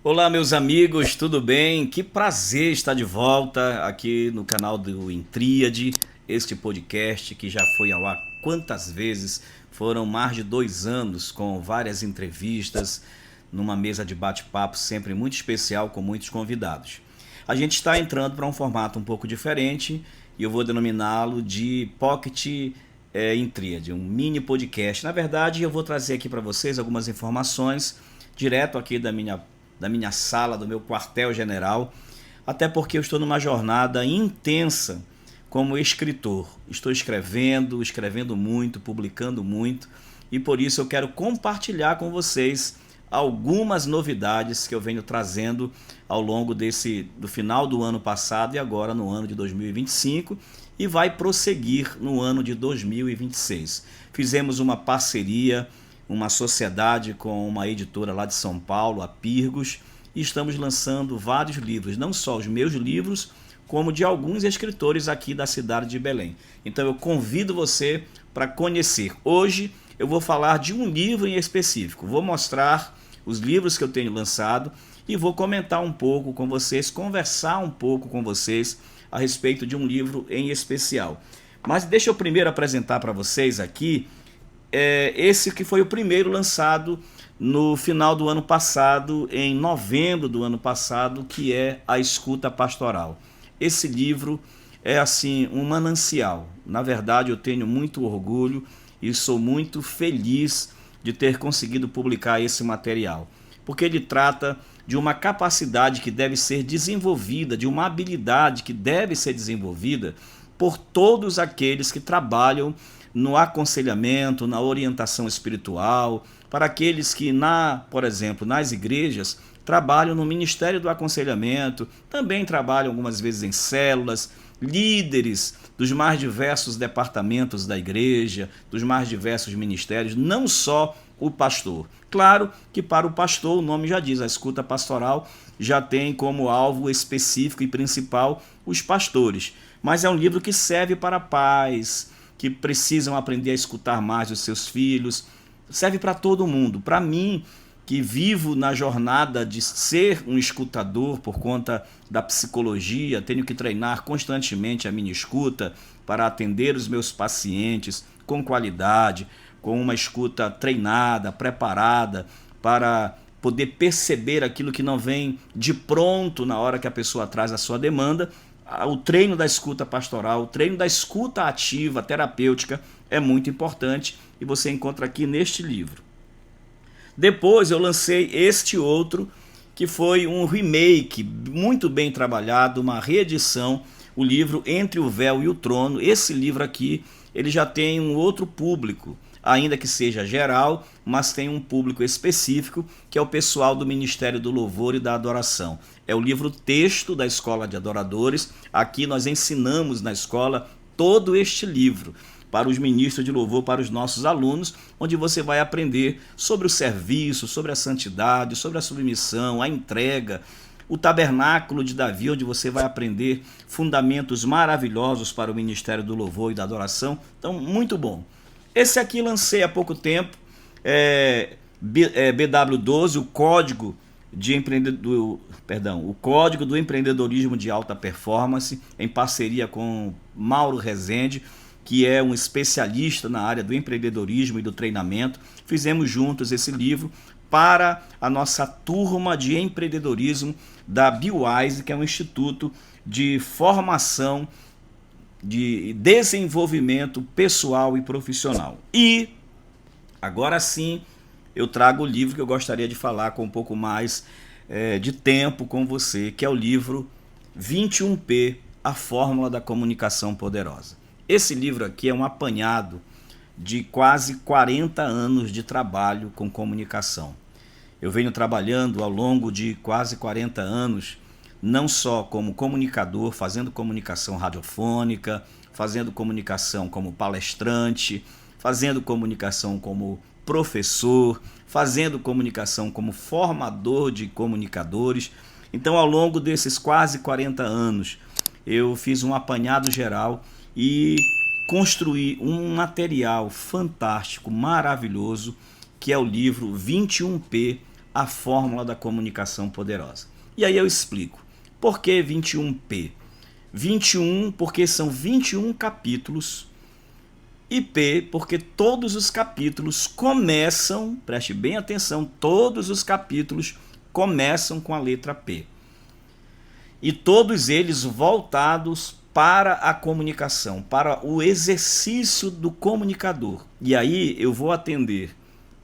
Olá, meus amigos, tudo bem? Que prazer estar de volta aqui no canal do Intríade, este podcast que já foi ao ar quantas vezes? Foram mais de 2 anos com várias entrevistas, numa mesa de bate-papo sempre muito especial com muitos convidados. A gente está entrando para um formato um pouco diferente e eu vou denominá-lo de Pocket Intríade, um mini podcast. Na verdade, eu vou trazer aqui para vocês algumas informações direto aqui da minha sala, do meu quartel-general, até porque eu estou numa jornada intensa como escritor. Estou escrevendo muito, publicando muito, e por isso eu quero compartilhar com vocês algumas novidades que eu venho trazendo ao longo do final do ano passado e agora no ano de 2025 e vai prosseguir no ano de 2026. Fizemos uma parceria, uma sociedade com uma editora lá de São Paulo, a Pirgos, e estamos lançando vários livros, não só os meus livros, como de alguns escritores aqui da cidade de Belém. Então eu convido você para conhecer. Hoje eu vou falar de um livro em específico, vou mostrar os livros que eu tenho lançado e vou comentar um pouco com vocês, conversar um pouco com vocês a respeito de um livro em especial. Mas deixa eu primeiro apresentar para vocês aqui esse que foi o primeiro lançado no final do ano passado, em novembro do ano passado, que é A Escuta Pastoral. Esse livro é assim um manancial. Na verdade, eu tenho muito orgulho e sou muito feliz de ter conseguido publicar esse material, porque ele trata de uma capacidade que deve ser desenvolvida, de uma habilidade que deve ser desenvolvida por todos aqueles que trabalham no aconselhamento, na orientação espiritual, para aqueles que, por exemplo, nas igrejas, trabalham no Ministério do Aconselhamento, também trabalham algumas vezes em células, líderes dos mais diversos departamentos da igreja, dos mais diversos ministérios, não só o pastor. Claro que para o pastor, o nome já diz, a escuta pastoral já tem como alvo específico e principal os pastores, mas é um livro que serve para pais, que precisam aprender a escutar mais os seus filhos, serve para todo mundo. Para mim, que vivo na jornada de ser um escutador por conta da psicologia, tenho que treinar constantemente a minha escuta para atender os meus pacientes com qualidade, com uma escuta treinada, preparada, para poder perceber aquilo que não vem de pronto na hora que a pessoa traz a sua demanda. O treino da escuta pastoral, o treino da escuta ativa, terapêutica, é muito importante e você encontra aqui neste livro. Depois eu lancei este outro, que foi um remake muito bem trabalhado, uma reedição, o livro Entre o Véu e o Trono. Esse livro aqui, ele já tem um outro público, ainda que seja geral, mas tem um público específico, que é o pessoal do Ministério do Louvor e da Adoração. É o livro texto da Escola de Adoradores. Aqui nós ensinamos na escola todo este livro para os ministros de louvor, para os nossos alunos, onde você vai aprender sobre o serviço, sobre a santidade, sobre a submissão, a entrega, o tabernáculo de Davi, onde você vai aprender fundamentos maravilhosos para o Ministério do Louvor e da Adoração. Então, muito bom. Esse aqui lancei há pouco tempo, BW12, o Código do Empreendedorismo de Alta Performance, em parceria com Mauro Rezende, que é um especialista na área do empreendedorismo e do treinamento. Fizemos juntos esse livro para a nossa turma de empreendedorismo da BioWise, que é um instituto de formação, de desenvolvimento pessoal e profissional. E agora sim eu trago o livro que eu gostaria de falar com um pouco mais de tempo com você, que é o livro 21P, a Fórmula da Comunicação Poderosa. Esse livro aqui é um apanhado de quase 40 anos de trabalho com comunicação. Eu venho trabalhando ao longo de quase 40 anos, não só como comunicador, fazendo comunicação radiofônica, fazendo comunicação como palestrante, fazendo comunicação como professor, fazendo comunicação como formador de comunicadores. Então, ao longo desses quase 40 anos, eu fiz um apanhado geral e construí um material fantástico, maravilhoso, que é o livro 21P, a fórmula da comunicação poderosa. E aí eu explico. Por que 21P? 21 porque são 21 capítulos e P porque todos os capítulos começam, preste bem atenção, todos os capítulos começam com a letra P. E todos eles voltados para a comunicação, para o exercício do comunicador. E aí eu vou atender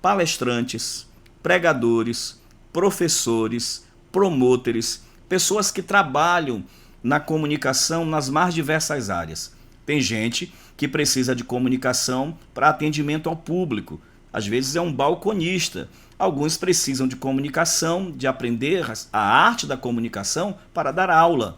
palestrantes, pregadores, professores, promotores, pessoas que trabalham na comunicação nas mais diversas áreas. Tem gente que precisa de comunicação para atendimento ao público. Às vezes é um balconista. Alguns precisam de comunicação, de aprender a arte da comunicação para dar aula.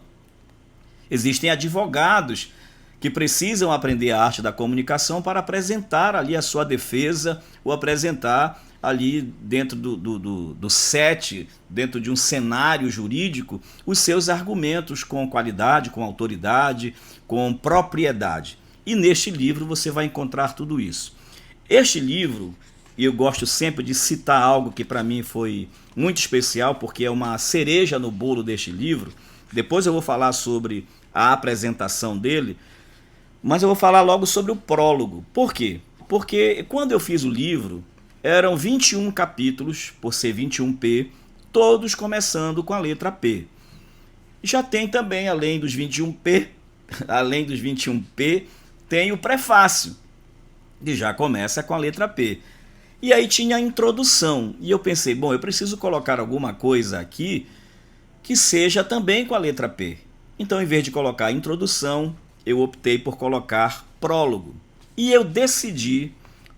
Existem advogados que precisam aprender a arte da comunicação para apresentar ali a sua defesa ou apresentar ali dentro do set, dentro de um cenário jurídico, os seus argumentos com qualidade, com autoridade, com propriedade. E neste livro você vai encontrar tudo isso. Este livro, e eu gosto sempre de citar algo que para mim foi muito especial, porque é uma cereja no bolo deste livro. Depois eu vou falar sobre a apresentação dele, mas eu vou falar logo sobre o prólogo. Por quê? Porque quando eu fiz o livro, eram 21 capítulos, por ser 21P, todos começando com a letra P. Já tem também, além dos 21P, tem o prefácio, que já começa com a letra P. E aí tinha a introdução, e eu pensei, bom, eu preciso colocar alguma coisa aqui que seja também com a letra P. Então, em vez de colocar a introdução, eu optei por colocar prólogo. E eu decidi,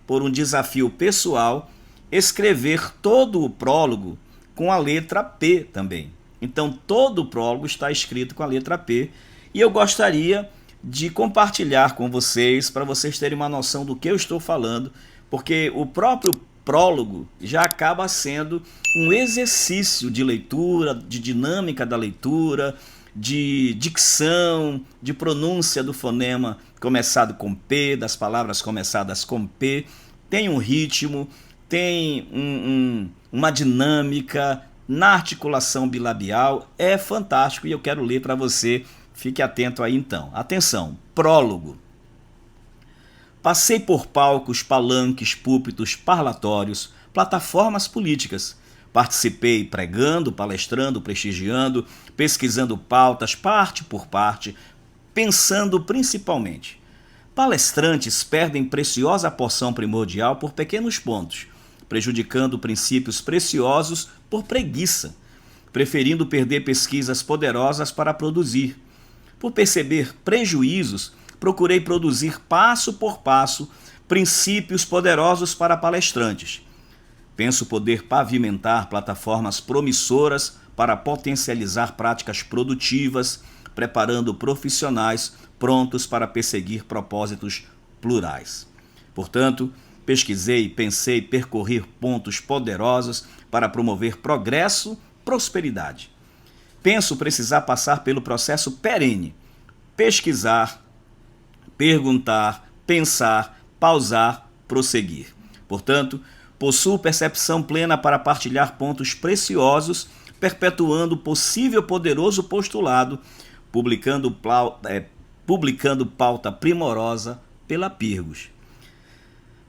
por um desafio pessoal, escrever todo o prólogo com a letra P também. Então, todo o prólogo está escrito com a letra P. E eu gostaria de compartilhar com vocês, para vocês terem uma noção do que eu estou falando, porque o próprio prólogo já acaba sendo um exercício de leitura, de dinâmica da leitura, de dicção, de pronúncia do fonema começado com P, das palavras começadas com P. Tem um ritmo, tem uma dinâmica na articulação bilabial. É fantástico e eu quero ler para você. Fique atento aí então. Atenção, prólogo. Passei por palcos, palanques, púlpitos, parlatórios, plataformas políticas. Participei pregando, palestrando, prestigiando, pesquisando pautas, parte por parte, pensando principalmente. Palestrantes perdem preciosa porção primordial por pequenos pontos, prejudicando princípios preciosos por preguiça, preferindo perder pesquisas poderosas para produzir. Por perceber prejuízos, procurei produzir passo por passo princípios poderosos para palestrantes. Penso poder pavimentar plataformas promissoras para potencializar práticas produtivas, preparando profissionais prontos para perseguir propósitos plurais. Portanto, pesquisei, pensei, percorri pontos poderosos para promover progresso, prosperidade. Penso precisar passar pelo processo perene: pesquisar, perguntar, pensar, pausar, prosseguir. Portanto, possuo percepção plena para partilhar pontos preciosos, perpetuando possível poderoso postulado, publicando pauta primorosa pela Pirgos.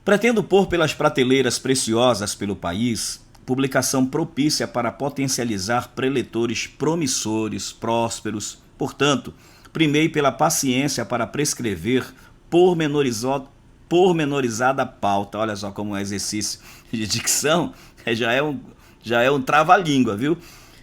Pretendo pôr pelas prateleiras preciosas pelo país publicação propícia para potencializar preletores promissores, prósperos. Portanto, primei pela paciência para prescrever pormenorizada pauta. Olha só como é um exercício de dicção, já é um trava-língua, viu?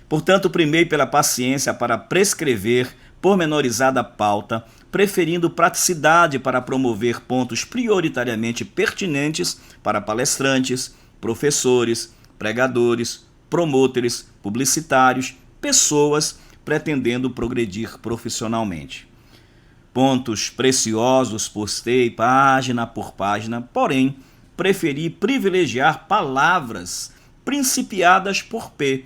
Portanto, primei pela paciência para prescrever pormenorizada pauta, preferindo praticidade para promover pontos prioritariamente pertinentes para palestrantes, professores, pregadores, promotores, publicitários, pessoas pretendendo progredir profissionalmente. Pontos preciosos postei página por página, porém, preferi privilegiar palavras principiadas por P.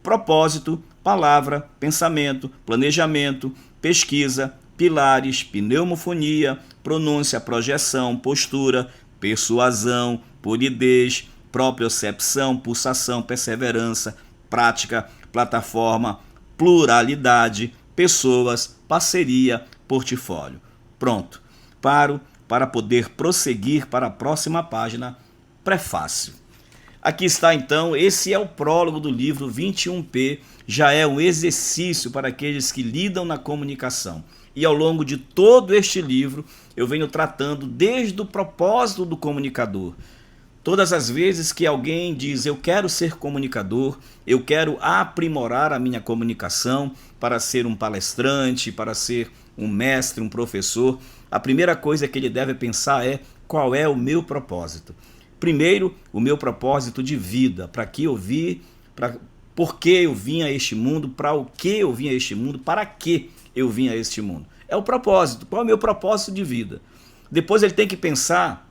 Propósito, palavra, pensamento, planejamento, pesquisa, pilares, pneumofonia, pronúncia, projeção, postura, persuasão, polidez, propriocepção, pulsação, perseverança, prática, plataforma, pluralidade, pessoas, parceria, portfólio. Pronto. Paro para poder prosseguir para a próxima página, prefácio. Aqui está então, esse é o prólogo do livro 21P, já é um exercício para aqueles que lidam na comunicação. E ao longo de todo este livro, eu venho tratando desde o propósito do comunicador. Todas as vezes que alguém diz, eu quero ser comunicador, eu quero aprimorar a minha comunicação para ser um palestrante, para ser um mestre, um professor, a primeira coisa que ele deve pensar é qual é o meu propósito. Primeiro, o meu propósito de vida, para que eu vi, por que eu vim a este mundo, para o que eu vim a este mundo, para que eu vim a este mundo. É o propósito, qual é o meu propósito de vida. Depois ele tem que pensar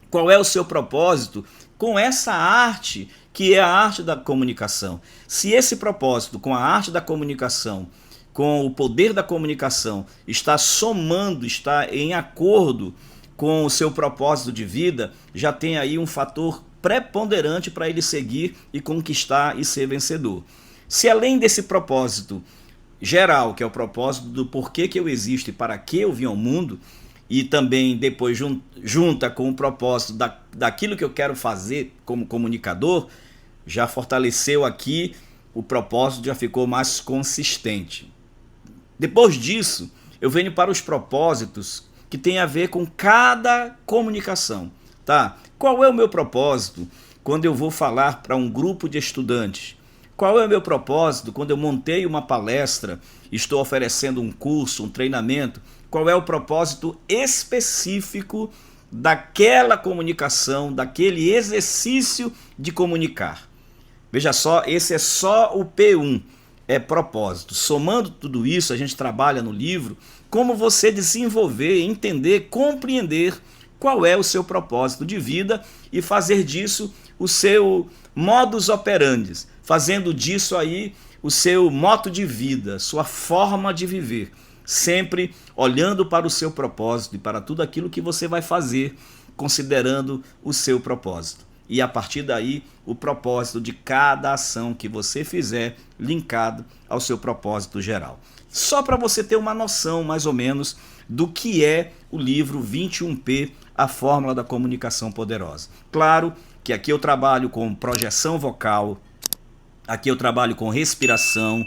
qual é o seu propósito com essa arte, que é a arte da comunicação. Se esse propósito com a arte da comunicação, com o poder da comunicação, está somando, está em acordo com o seu propósito de vida, já tem aí um fator preponderante para ele seguir e conquistar e ser vencedor. Se além desse propósito geral, que é o propósito do porquê que eu existo e para que eu vim ao mundo, e também depois junta com o propósito daquilo que eu quero fazer como comunicador, já fortaleceu aqui, o propósito já ficou mais consistente. Depois disso, eu venho para os propósitos que tem a ver com cada comunicação, tá? Qual é o meu propósito quando eu vou falar para um grupo de estudantes? Qual é o meu propósito quando eu montei uma palestra, estou oferecendo um curso, um treinamento? Qual é o propósito específico daquela comunicação, daquele exercício de comunicar? Veja só, esse é só o P1, é propósito. Somando tudo isso, a gente trabalha no livro como você desenvolver, entender, compreender qual é o seu propósito de vida e fazer disso o seu modus operandi, fazendo disso aí o seu modo de vida, sua forma de viver, sempre olhando para o seu propósito e para tudo aquilo que você vai fazer, considerando o seu propósito. E a partir daí, o propósito de cada ação que você fizer linkado ao seu propósito geral. Só para você ter uma noção, mais ou menos, do que é o livro 21P, a Fórmula da Comunicação Poderosa. Claro que aqui eu trabalho com projeção vocal, aqui eu trabalho com respiração,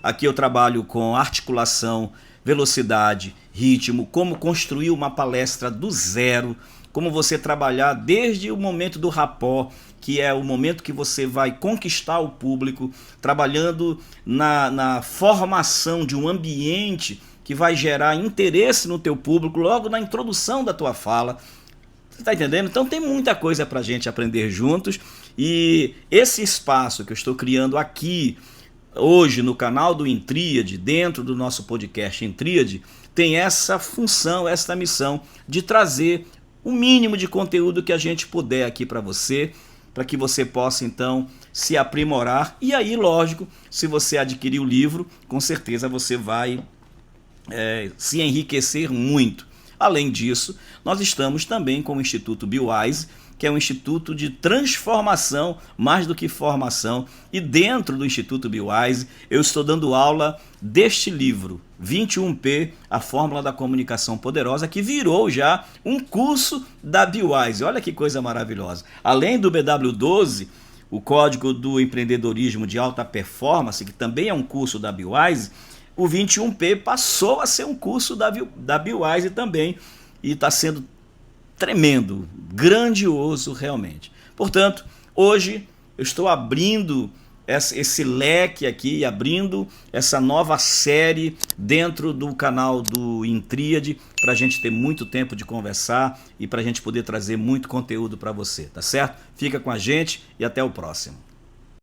aqui eu trabalho com articulação, velocidade, ritmo, como construir uma palestra do zero, como você trabalhar desde o momento do rapport, que é o momento que você vai conquistar o público, trabalhando na formação de um ambiente que vai gerar interesse no teu público logo na introdução da tua fala. Você está entendendo? Então tem muita coisa para a gente aprender juntos, e esse espaço que eu estou criando aqui hoje no canal do Intríade, dentro do nosso podcast Intríade, tem essa função, essa missão de trazer o mínimo de conteúdo que a gente puder aqui para você, para que você possa então se aprimorar. E aí, lógico, se você adquirir o livro, com certeza você vai se enriquecer muito. Além disso, nós estamos também com o Instituto BeWise, que é um instituto de transformação mais do que formação, e dentro do Instituto BeWise eu estou dando aula deste livro 21P, a Fórmula da Comunicação Poderosa, que virou já um curso da BeWise. Olha que coisa maravilhosa. Além do BW12, o Código do Empreendedorismo de Alta Performance, que também é um curso da BeWise, o 21P passou a ser um curso da BeWise também, e está sendo tremendo, grandioso realmente. Portanto, hoje eu estou abrindo esse leque aqui, abrindo essa nova série dentro do canal do Intríade, para a gente ter muito tempo de conversar e para a gente poder trazer muito conteúdo para você, tá certo? Fica com a gente e até o próximo.